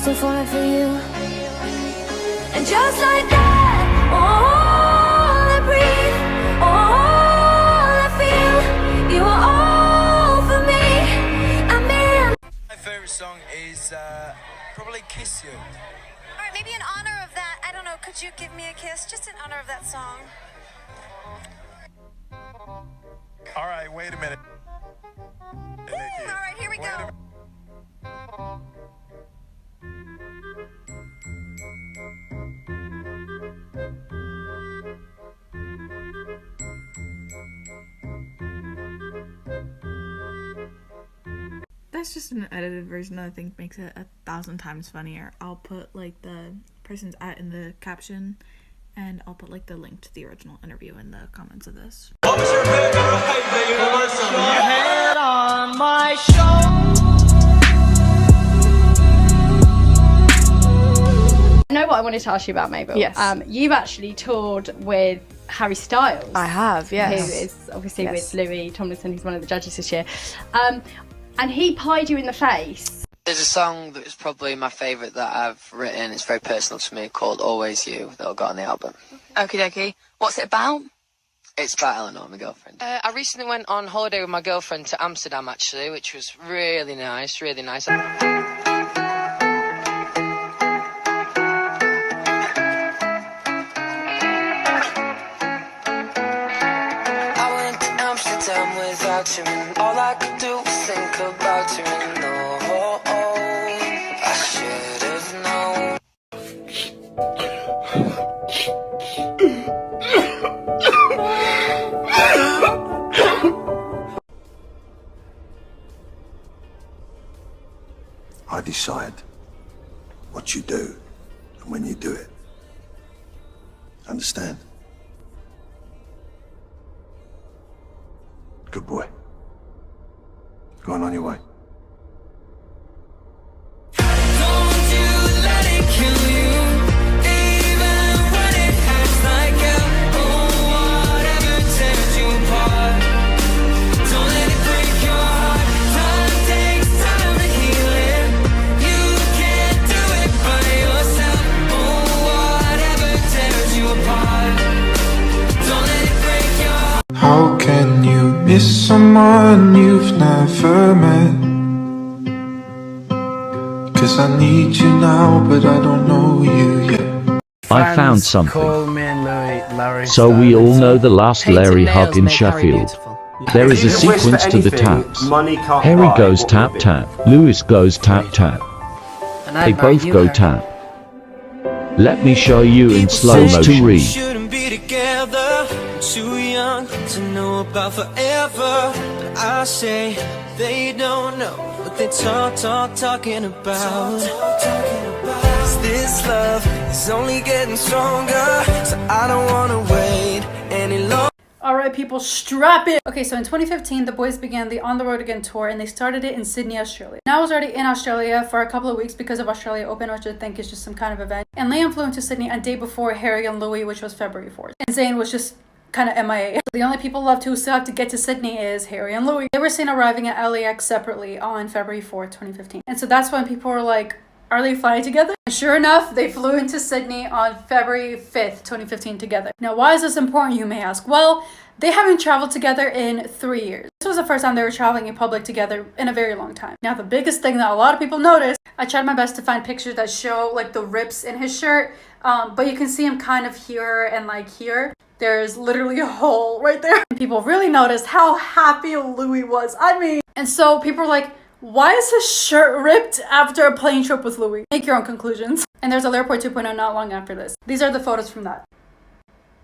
still falling for you. And just like that, all I breathe, all I feel, you are all for me. I mean, my favorite song is probably Kiss You. Alright, maybe in honor of that, I don't know, could you give me a kiss just in honor of that song? Alright, wait a minute. Alright, here we go. That's just an edited version that I think makes it 1,000 times funnier. I'll put like the person's @ in the caption, and I'll put like the link to the original interview in the comments of this. What was your favorite head on my shoulder? I know what I wanted to ask you about, Mabel. Yes. You've actually toured with Harry Styles. I have, yes. Who is obviously with Louis Tomlinson, who's one of the judges this year. And he pied you in the face. There's a song that is probably my favourite that I've written. It's very personal to me, called Always You, that I got on the album. Okie dokie. What's it about? It's about Eleanor, my girlfriend. I recently went on holiday with my girlfriend to Amsterdam, actually, which was really nice, really nice. Without you, and all I could do was think about you, and oh, I should have known. I decide what you do and when you do it. Understand? Good boy. Go on your way. Don't you let it kill you, even when it hurts like hell. Oh, whatever tears you apart, don't let it break your heart. Time takes time to heal it. You can't do it by yourself. Oh, whatever tears you apart, don't let it break your heart. How can you miss someone you've never met? 'Cause I need you now, but I don't know you yet. I found something. So we all know the last Larry hug in Sheffield. There is a sequence to the taps. Harry goes tap tap, Lewis goes tap tap. They both go tap. Let me show you in slow motion. Shouldn't be together, too young to know about forever. But I say they don't know what they talking about. 'Cause this love is only getting stronger, so I don't wanna wait any longer. Alright people, strap in! Okay, so in 2015, the boys began the On the Road Again tour, and they started it in Sydney, Australia. Now I was already in Australia for a couple of weeks because of Australia Open, which I think is just some kind of event. And Liam flew into Sydney a day before Harry and Louis, which was February 4th. And Zayn was just kind of MIA. The only people left who still have to get to Sydney is Harry and Louis. They were seen arriving at LAX separately on February 4th, 2015. And so that's when people were like, are they flying together? And sure enough, they flew into Sydney on February 5th, 2015 together. Now, why is this important, you may ask? Well, they haven't traveled together in 3 years. This was the first time they were traveling in public together in a very long time. Now, the biggest thing that a lot of people noticed, I tried my best to find pictures that show like the rips in his shirt, but you can see him kind of here and like here. There's literally a hole right there. People really noticed how happy Louis was. I mean, and so people were like, why is his shirt ripped after a plane trip with Louis? Make your own conclusions. And there's a Airport 2.0 not long after this. These are the photos from that.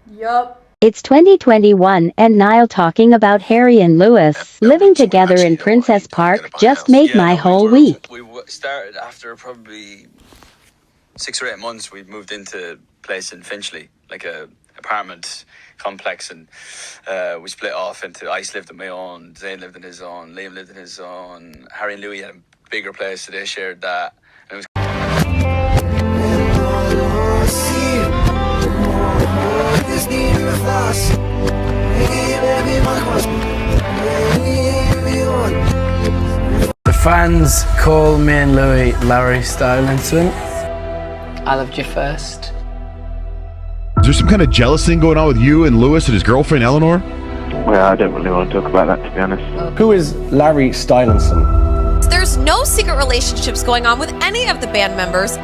Yup. It's 2021 and Niall talking about Harry and Lewis living together in Princess Park just made my whole week. We started after probably 6 or 8 months. We moved into a place in Finchley, like a apartment complex, and we split off into, I lived on my own, Zayn lived in his own, Liam lived in his own, Harry and Louis had a bigger place, so they shared that. And it was Fans call me and Louis Larry Stylinson. I loved you first. Is there some kind of jealous thing going on with you and Lewis and his girlfriend Eleanor? Well, I don't really want to talk about that, to be honest. Who is Larry Stylinson? There's no secret relationships going on with any of the band members.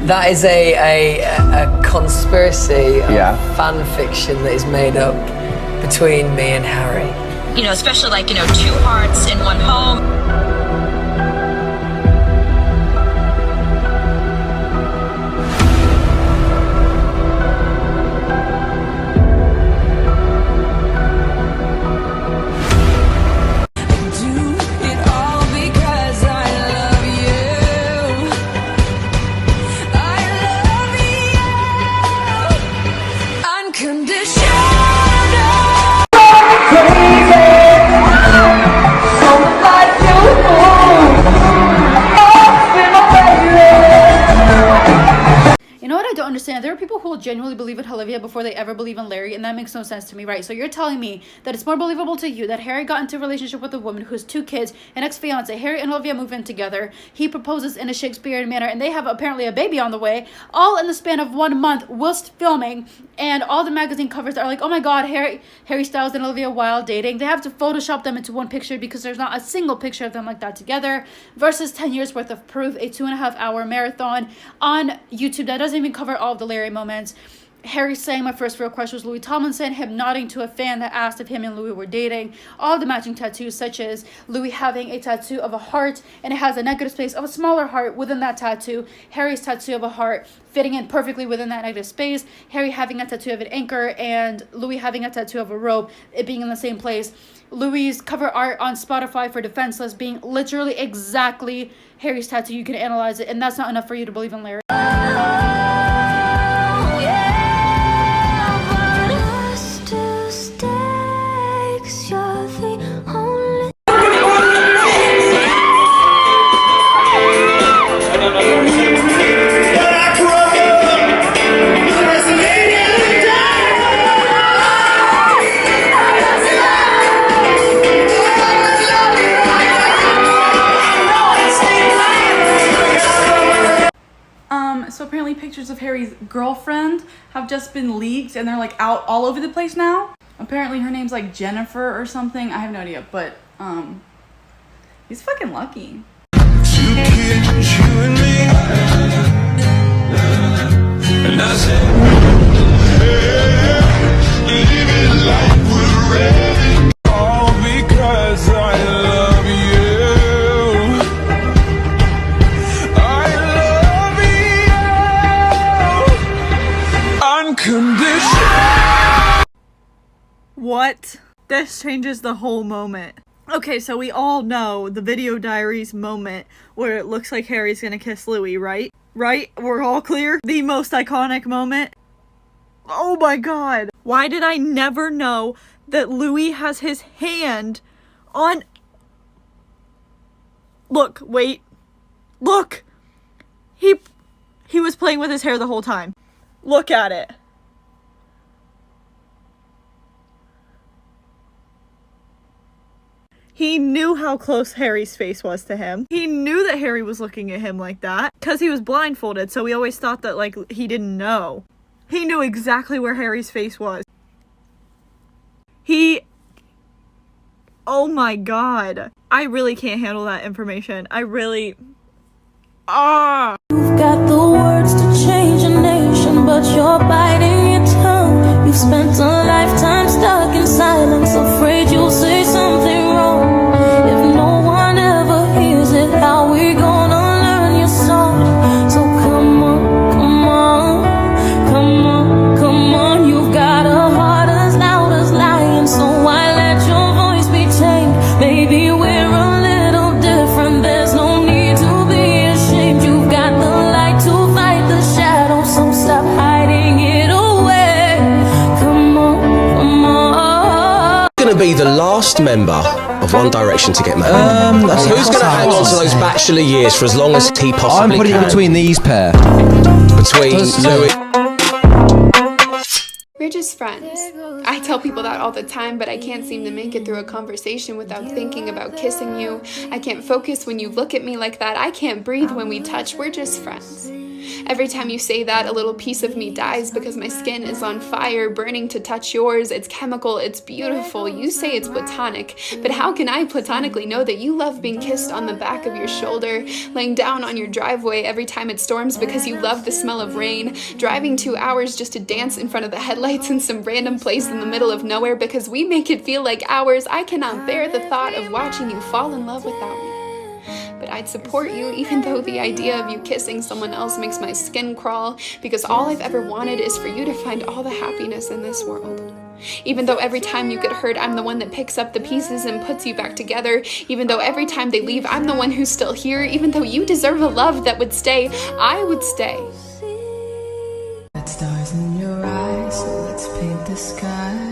That is a conspiracy of fan fiction that is made up between me and Harry. You know, especially like, you know, two hearts in one home. There are people who will genuinely believe in Olivia before they ever believe in Larry, and that makes no sense to me, right? So you're telling me that it's more believable to you that Harry got into a relationship with a woman who has 2 kids, an ex-fiance, Harry and Olivia move in together, he proposes in a Shakespearean manner, and they have apparently a baby on the way, all in the span of 1 month whilst filming, and all the magazine covers are like, oh my god, Harry Styles and Olivia Wilde dating. They have to Photoshop them into one picture because there's not a single picture of them like that together, versus 10 years worth of proof, a 2.5-hour marathon on YouTube that doesn't even cover all of the Larry moments. Harry saying my first real crush was Louis Tomlinson, him nodding to a fan that asked if him and Louis were dating, all the matching tattoos, such as Louis having a tattoo of a heart and it has a negative space of a smaller heart within that tattoo, Harry's tattoo of a heart fitting in perfectly within that negative space, Harry having a tattoo of an anchor and Louis having a tattoo of a rope, it being in the same place, Louis' cover art on Spotify for Defenseless being literally exactly Harry's tattoo. You can analyze it, and that's not enough for you to believe in Larry. So apparently pictures of Harry's girlfriend have just been leaked and they're like out all over the place now. Apparently her name's like Jennifer or something. I have no idea, but he's fucking lucky. What? This changes the whole moment. Okay, so we all know the Video Diaries moment where it looks like Harry's gonna kiss Louis, right? Right? We're all clear? The most iconic moment. Oh my god. Why did I never know that Louis has his hand on... Look, wait. Look! He was playing with his hair the whole time. Look at it. He knew how close Harry's face was to him. He knew that Harry was looking at him like that because he was blindfolded, so we always thought that, like, he didn't know. He knew exactly where Harry's face was. Oh my god. I really can't handle that information. I really... You've got the words to change a nation, but you're biting your tongue. You've spent a lifetime stuck in silence, afraid you'll say something wrong. If no one ever hears it, how we gonna learn your song? So come on, come on, come on, come on. You've got a heart as loud as lion, so why let your voice be tamed? Maybe we're a little different, there's no need to be ashamed. You've got the light to fight the shadow, so stop hiding it away. Come on, come on. Gonna be the last member of One Direction to get married. Who's gonna hang on to those bachelor years for as long as he possibly I'm putting can? it between these pair. Between Louis. We're just friends. I tell people that all the time, but I can't seem to make it through a conversation without thinking about kissing you. I can't focus when you look at me like that. I can't breathe when we touch. We're just friends. Every time you say that, a little piece of me dies because my skin is on fire, burning to touch yours. It's chemical, it's beautiful. You say it's platonic, but how can I platonically know that you love being kissed on the back of your shoulder, laying down on your driveway every time it storms because you love the smell of rain, driving 2 hours just to dance in front of the headlights in some random place in the middle of nowhere because we make it feel like hours. I cannot bear the thought of watching you fall in love without me. But I'd support you even though the idea of you kissing someone else makes my skin crawl, because all I've ever wanted is for you to find all the happiness in this world. Even though every time you get hurt, I'm the one that picks up the pieces and puts you back together. Even though every time they leave, I'm the one who's still here. Even though you deserve a love that would stay, I would stay. Got stars in your eyes, so let's paint the sky.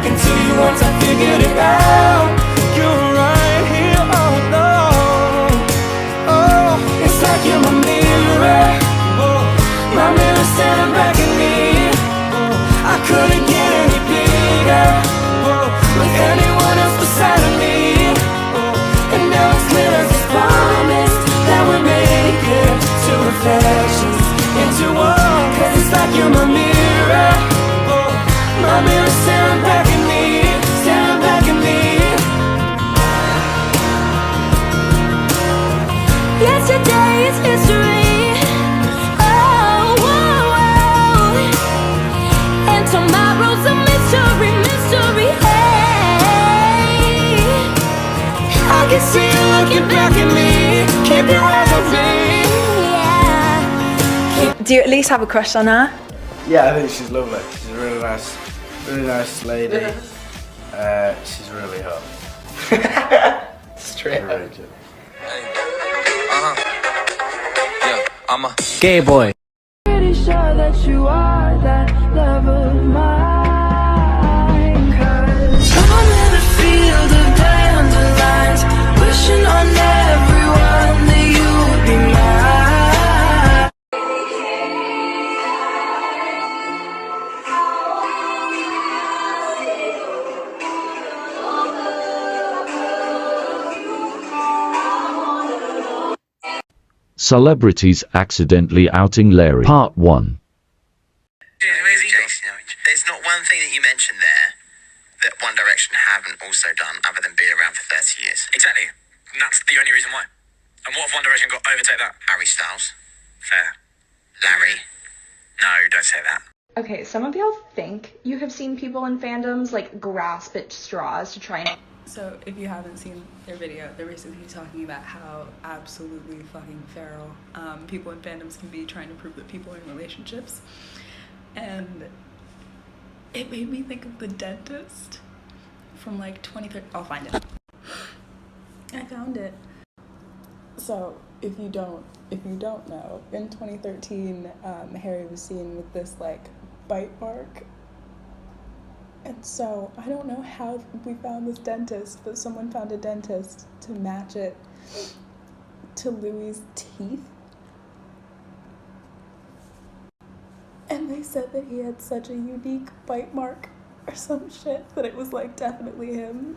Into you once I figured it out. You're right here all alone. Oh, it's like you're my mirror. Oh, my mirror staring back at me. Oh, I couldn't get any bigger. Oh, with anyone else beside of me. Oh, and now it's clear as it's promised that we're making two reflections into one. 'Cause it's like you're my mirror. Oh, my mirror staring back at me, staring back at me. Yesterday is history. Oh, whoa, whoa. And tomorrow's a mystery, mystery. Hey, I can see you looking back at me. Keep your eyes on me. yeah. Do you at least have a crush on her? Yeah, I think she's lovely. She's a really nice lady. She's really hot. Straight really up. cute. Yeah, I'm a Gay boy. Pretty sure that you are that love of mine. 'Cause I'm in a field of dandelions, wishing on everyone that you would be mine. Celebrities accidentally outing Larry. Part 1. There's not one thing that you mentioned there that One Direction haven't also done other than be around for 30 years. Exactly. And that's the only reason why. And what if One Direction got overtake that? Harry Styles. Fair. Larry. No, don't say that. Okay, some of y'all think you have seen people in fandoms like grasp at straws to try and... So if you haven't seen their video, they're basically talking about how absolutely fucking feral people in fandoms can be, trying to prove that people are in relationships. And it made me think of The Dentist from like 2013. I'll find it. I found it. So if you don't know, in 2013, Harry was seen with this like bite mark. And so I don't know how we found this dentist, but someone found a dentist to match it to Louis' teeth. And they said that he had such a unique bite mark or some shit that it was like definitely him.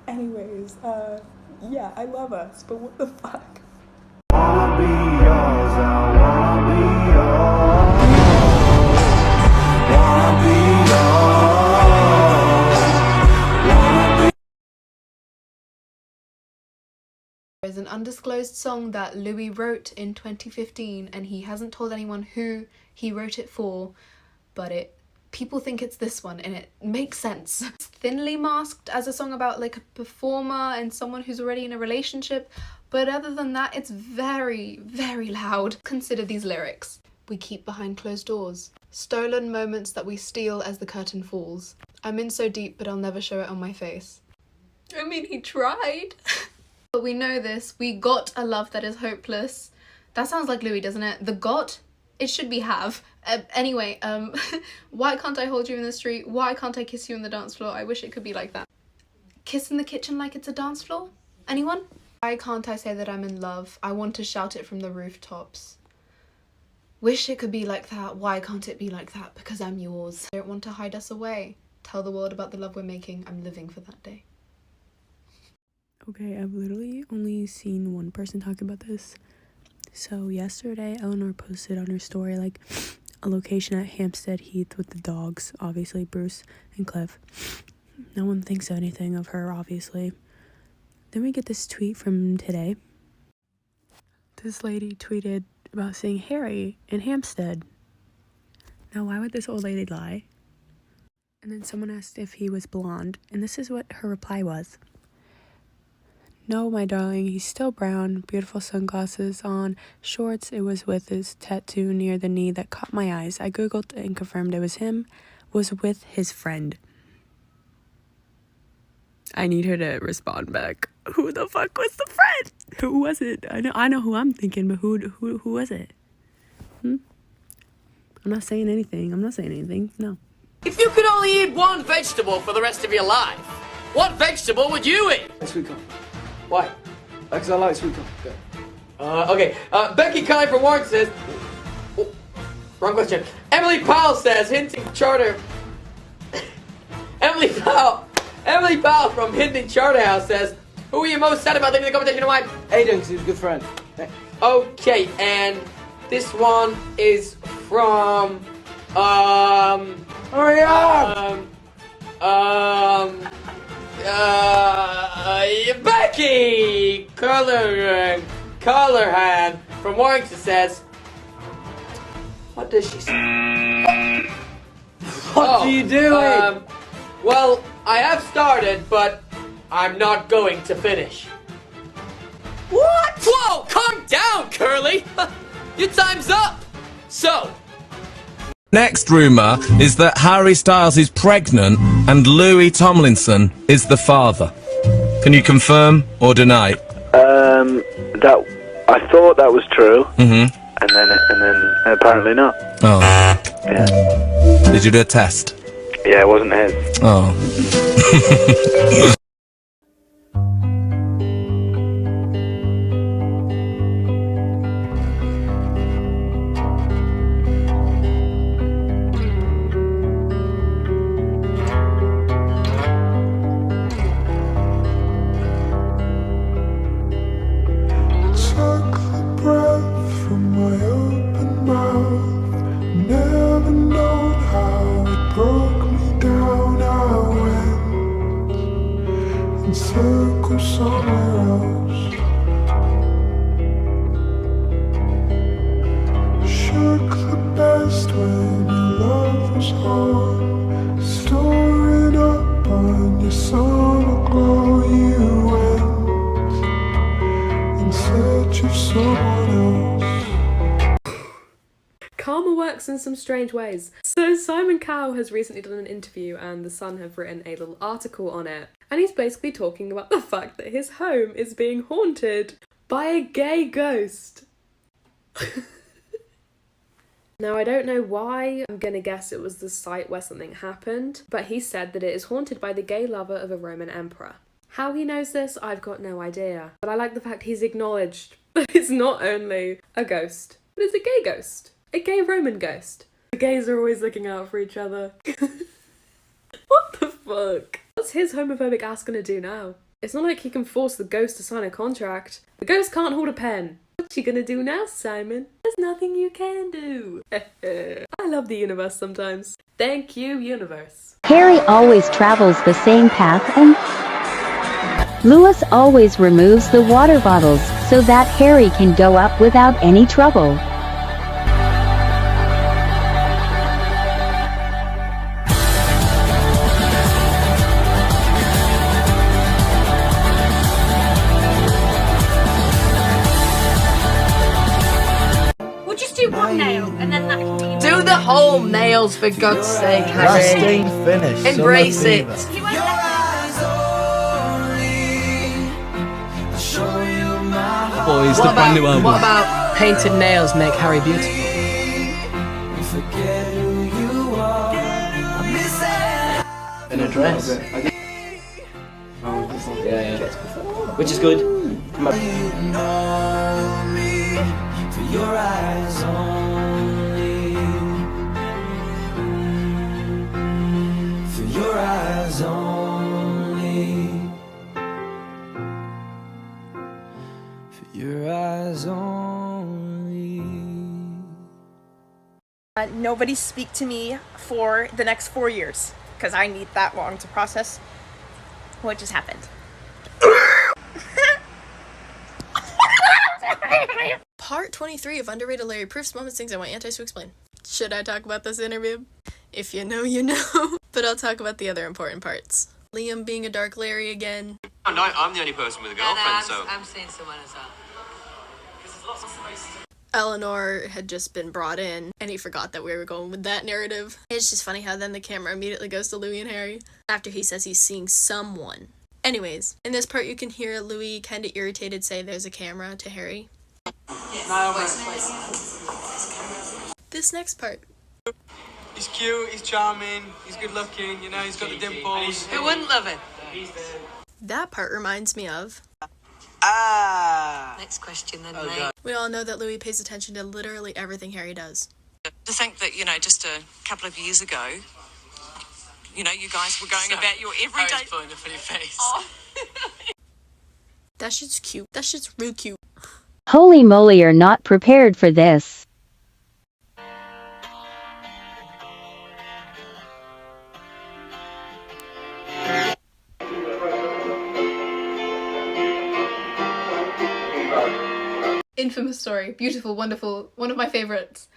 Anyways, yeah, I love us, but what the fuck? Wanna be yours, I wanna be yours. Wanna be yours. There's an undisclosed song that Louis wrote in 2015, and he hasn't told anyone who he wrote it for, but it people think it's this one, and it makes sense. It's thinly masked as a song about like a performer and someone who's already in a relationship, but other than that, it's very, very loud. Consider these lyrics. We keep behind closed doors. Stolen moments that we steal as the curtain falls. I'm in so deep, but I'll never show it on my face. I mean, he tried. But we know this. We got a love that is hopeless. That sounds like Louis, doesn't it? The got? It should be have. Anyway, why can't I hold you in the street? Why can't I kiss you on the dance floor? I wish it could be like that. Kiss in the kitchen like it's a dance floor? Anyone? Why can't I say that I'm in love? I want to shout it from the rooftops. Wish it could be like that. Why can't it be like that? Because I'm yours. I don't want to hide us away. Tell the world about the love we're making. I'm living for that day. Okay, I've literally only seen one person talk about this. So yesterday, Eleanor posted on her story like a location at Hampstead Heath with the dogs, obviously Bruce and Cliff. No one thinks anything of her, obviously. Then we get this tweet from today. This lady tweeted about seeing Harry in Hampstead. Now, why would this old lady lie? And then someone asked if he was blonde, and this is what her reply was. No, my darling, he's still brown, beautiful sunglasses on, shorts. It was with his tattoo near the knee that caught my eyes. I googled and confirmed it was him, was with his friend. I need her to respond back. Who the fuck was the friend? Who was it? I know who I'm thinking, but who was it? I'm not saying anything. No. If you could only eat one vegetable for the rest of your life, what vegetable would you eat? Sweet corn. Why? Because I like sweet corn. Good. Okay. Becky Kine from Warren says... Oh, wrong question. Emily Powell says, hinting charter... Emily Powell from Hinton Charterhouse says, who are you most sad about leaving the competition and why? Aiden, because he's a good friend. Okay, and this one is from... Hurry up! Becky Colorhan from Warrington says, what does she say? What are you doing? Well, I have started, but I'm not going to finish. What? Whoa, calm down, Curly. Your time's up. So, Next rumour is that Harry Styles is pregnant and Louis Tomlinson is the father. Can you confirm or deny? That I thought that was true. Mm-hmm. And then apparently not. Oh. Yeah. Did you do a test? Yeah, it wasn't his. Oh. Karma works in some strange ways. So Simon Cowell has recently done an interview and The Sun have written a little article on it. And he's basically talking about the fact that his home is being haunted by a gay ghost. Now, I don't know why. I'm gonna guess it was the site where something happened. But he said that it is haunted by the gay lover of a Roman emperor. How he knows this, I've got no idea. But I like the fact he's acknowledged that it's not only a ghost, but it's a gay ghost. A gay Roman ghost. The gays are always looking out for each other. What the fuck? What's his homophobic ass gonna do now? It's not like he can force the ghost to sign a contract. The ghost can't hold a pen. What you gonna do now, Simon? There's nothing you can do. I love the universe sometimes. Thank you, universe. Harry always travels the same path and Louis always removes the water bottles so that Harry can go up without any trouble. nails, for God's sake, Resting Harry. finish. Embrace it. Boys, the brand new album. What about painted nails make Harry beautiful? In a dress. Yeah. Which is good. Your eyes only. For your eyes only. For your eyes only. Nobody speak to me for the next 4 years, because I need that long to process what just happened. Part 23 of Underrated Larry Proofs, Moments, Things I Want Antis to Explain. Should I talk about this interview? If you know, you know. But I'll talk about the other important parts. Liam being a dark Larry again. Oh, no, I'm the only person with a girlfriend, so... I'm seeing someone as well. Eleanor had just been brought in, and he forgot that we were going with that narrative. It's just funny how then the camera immediately goes to Louis and Harry, after he says he's seeing someone. Anyways, in this part you can hear Louis kinda irritated say there's a camera to Harry. This next part. He's cute, he's charming, he's good looking, you know, he's got the dimples. Who wouldn't love it? That part reminds me of... Next question then, Oh, mate. God. We all know that Louis pays attention to literally everything Harry does. To think that, you know, just a couple of years ago, you know, you guys were going about your everyday... Harry's pulling a funny face. Oh. That shit's cute. That shit's real cute. Holy moly, you're not prepared for this. Infamous story. Beautiful, wonderful. One of my favourites.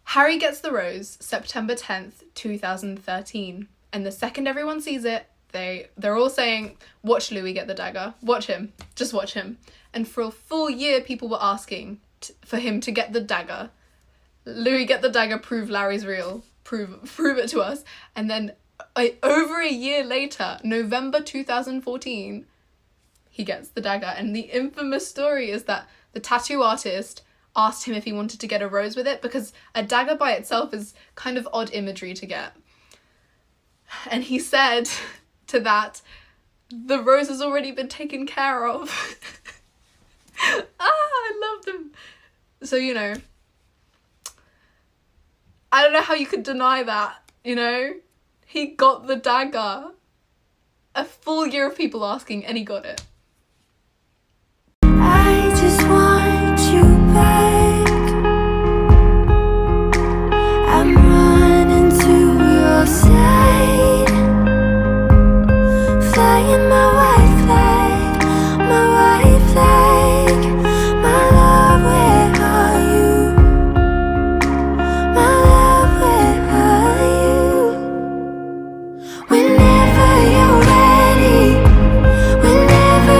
Harry gets the rose September 10th, 2013. And the second everyone sees it, they're all saying, watch Louis get the dagger. Watch him. Just watch him. And for a full year, people were asking for him to get the dagger. Louis, get the dagger, prove Larry's real. Prove it to us. And then over a year later, November 2014, he gets the dagger. And the infamous story is that the tattoo artist asked him if he wanted to get a rose with it, because a dagger by itself is kind of odd imagery to get. And he said to that, the rose has already been taken care of. I love them. So, you know, I don't know how you could deny that, you know? He got the dagger. A full year of people asking, and he got it. I just want you back. I'm running to your side, flying my white flag, my white flag. My love, where are you? My love, where are you? Whenever you're ready, whenever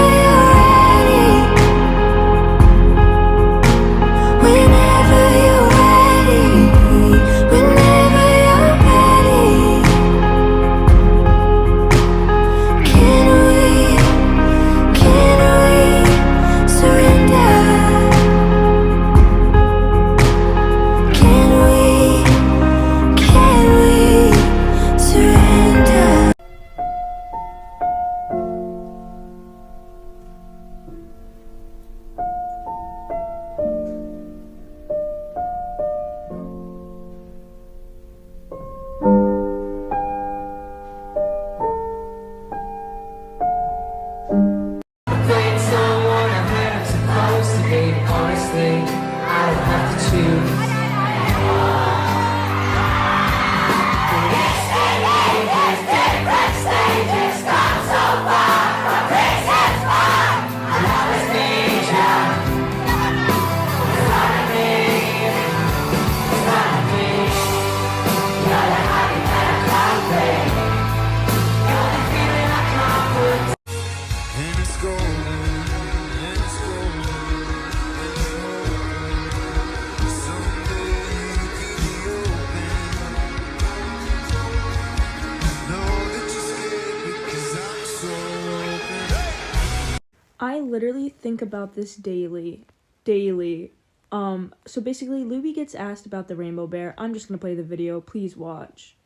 literally think about this daily. So basically, Louis gets asked about the rainbow bear. I'm just gonna play the video. Please watch.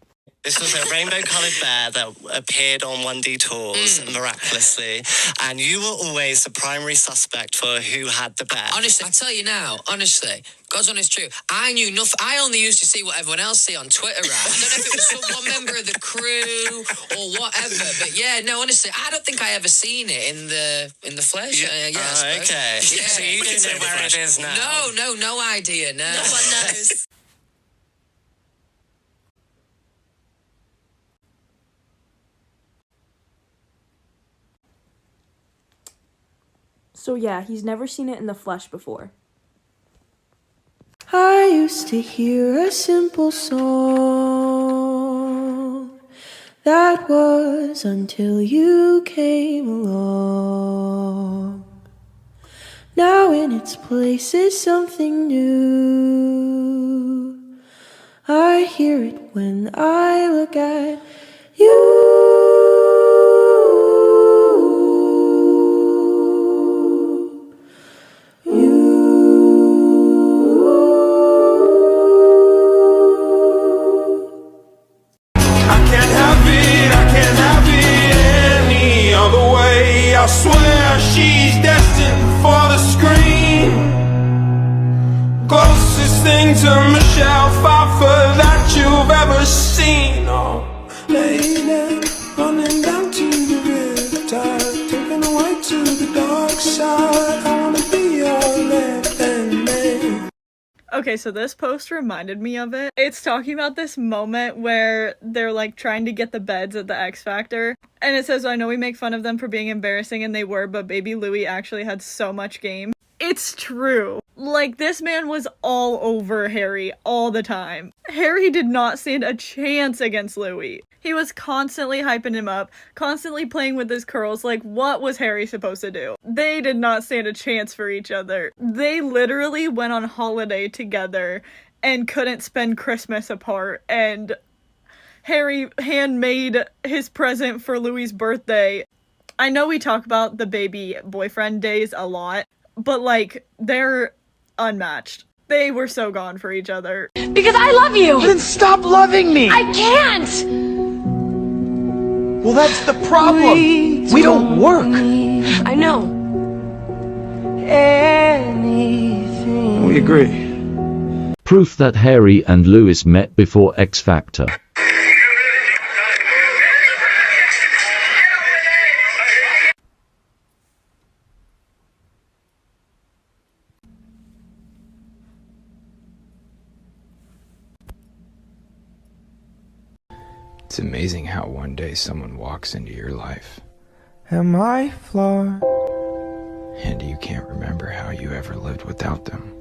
This was a rainbow-coloured bear that appeared on 1D tours miraculously, and you were always the primary suspect for who had the bear. Honestly, I tell you now, honestly, God's honest truth, I knew nothing. I only used to see what everyone else see on Twitter, right? I don't know if it was some one member of the crew or whatever, but yeah, no, honestly, I don't think I ever seen it in the flesh. I suppose. Okay. Yeah. So you don't know where it is now? No idea, no. No one knows. So yeah, he's never seen it in the flesh before. I used to hear a simple song. That was until you came along. Now in its place is something new. I hear it when I look at you. I swear she's destined for the screen. Closest thing to Michelle Pfeiffer that you've ever seen. Oh, lady, running down to the riptide, taken away to the dark side. I wanna be your left-hand man. Okay, so this post reminded me of it. It's talking about this moment where they're like trying to get the beds at the X Factor. And it says, I know we make fun of them for being embarrassing, and they were, but baby Louis actually had so much game. It's true. Like, this man was all over Harry all the time. Harry did not stand a chance against Louis. He was constantly hyping him up, constantly playing with his curls. Like, what was Harry supposed to do? They did not stand a chance for each other. They literally went on holiday together and couldn't spend Christmas apart, and Harry handmade his present for Louis' birthday. I know we talk about the baby boyfriend days a lot, but like, they're unmatched. They were so gone for each other. Because I love you! Then stop loving me! I can't! Well, that's the problem. We don't work. I know. We agree. Proof that Harry and Louis met before X Factor. It's amazing how one day someone walks into your life Am I flawed? and you can't remember how you ever lived without them.